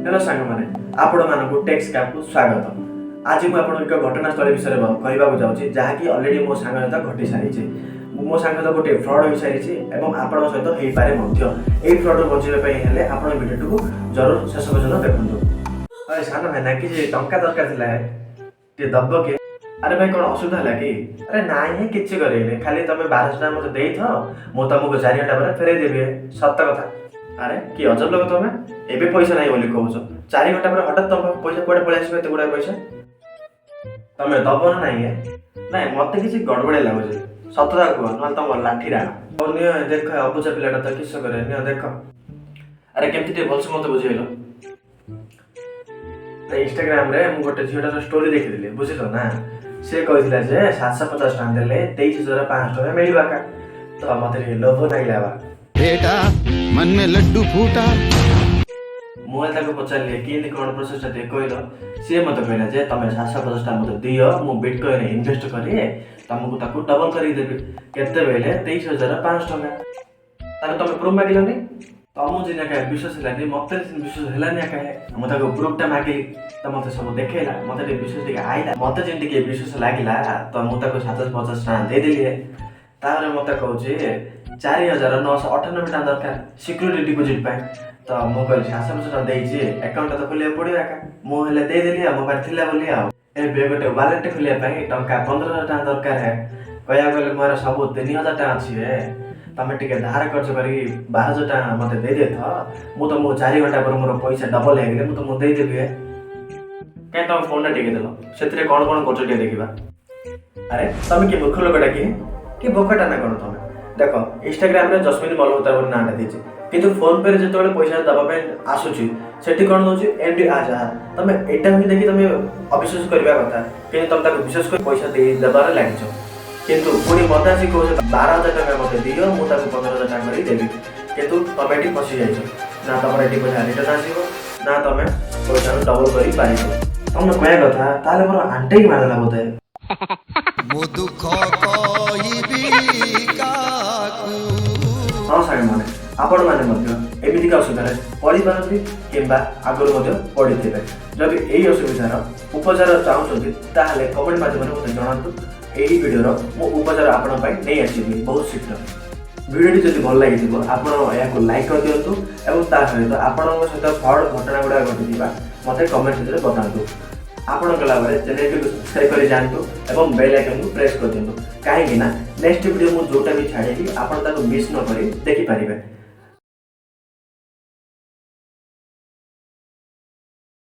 Hello सांग मैंने आपण मानक टेक्स कैप को स्वागत। आज मुझे आपन एक घटनास्थल विषय कहवाक जाऊँगी जहाँकि अलरेडी मो सांग सहित घटी सारी मो सांग सहित गोटे फ्रड हो सारी और आपण सहित हो पारे यही फ्रड बचाई हेले आपण वीडियो को जरूर शेष पर्यटन देखु। अरे सान भाई ना कि टंका दरकार थी दब के अरे भाई कौन असुविधा है कि अरे ना किसी करे खाली तुम 1200 टका मत दे मुझे तुमको 4 घंटा पर फेरे देवी सत कथा। अरे कि अजब लोग तुम एबे पैसा नहीं बोली कहूछ 4 घंटा पर हठात तुम पैसा कुआडे पळै आसीबे एते गुडा पैसा तुम दब ना नहीं ना मत किसी गड़बड़े लगुच सतता कह ना तुम लाठी राण देख अबुझा पिलाटा तो किस करे देख। अरे केमती भलसे मत बुझेल इंस्टाग्राम रे मु गोटे झीटार स्टोरी देखी बुझल ना से कहला जे 750 टका देले 23,500 टका मिलबा का तो मत लोभ नहीं लावा बेटा मन में लड्डू फूटा मोबाइल ताको पचारले केंदी कोन प्रोसेस ते कहलो से मत कहला जे तमे 750 टका मत दियो मु बिटकॉइन इन्वेस्ट करे तुमको ताको डबल करी देबे केते बेले 23,500 टका ताको तमे प्रूफ मागिलनी तमु जिना का विश्वास लानी मते विश्वास हेलानी का म ताको प्रूफटा मागिली त मते सब देखेला मते विश्वास टिके आइला मते जिन टिके विश्वास लागिला त मु ताको 750 टका दे देली तारे मते कहूची 4,998 टका दरकार सिक्योरिटी डिपोजिट पाए तो मु कहली 750 टका देइची अकाउंट तो खोलिया पड़ियो का मु हेले दे देली आ मोबाइल थिला बोली आ ए बेगटे वॉलेट खोलिया पाए टका 15,000 टका दरकार है कहया गले मोर सब 3,000 टका अछि है तमे टिके धार खर्च करी 12,000 टका मते दे दे था मु तो मु 4 घंटा पर मोर पैसा डबल हे गेले मु तो मु दे देबी कहीं तुम फोन टिके देलो से कौन कौन कर देखा। अरे तुम कि मूर्ख लोकटा कि बोकाटा ना कौन तुम देख इंस्टाग्राम रे जस्मिन मल्होत्रा बोली नाटा देछि किंतु फोन पे रे जतबेले पैसा दबा पे आसुछि सेठी कोन दोछि एमडी आजा तमे एटा ही देखि तमे अविश्वास करबा कथा कि तुम ताको विश्वास कर पैसा दे देबार लागिछ किंतु पुणी मत आसी कह 12,000 टका मत दियो मु ताको 15,000 टका करी देबी किंतु तुम एटी फसी जाइछ ना तुम एटी पैसा रिटर्न आसीबो ना तुम पैसा डबल करी पारिबो तुमने कहया कथा ताले मोर आंटे ही मारला बोधे मो दुख कहबी काकू। हाँ सांग माने आपण माने मध्य एमितिका असुविधा पड़ी पारती किंबा आगुरी मध्य पड़ी थे जदि यही असुविधार उपचार चाहूँगी ताहले कमेंट माध्यम मते जणातु एही वीडियोर मो उपचार आपण पई नै आसीबी बहुत शीघ्र। वीडियोटी जदि भल लागिथिबो आपण याको लाइक कर दियंतु एवं ता सहित आपणक सहित फ्रॉड घटना गुडा घटिथिबा मते कमेंट रे बतांतु। आपण कला बारे चैनल को सब्सक्राइब करि जानतु एवं बेल आइकन को प्रेस कर दियंतु काहे कि ना नेक्स्ट वीडियो मु जोटा भी छाडेली आपण ताको मिस न करी देखि पारिबे।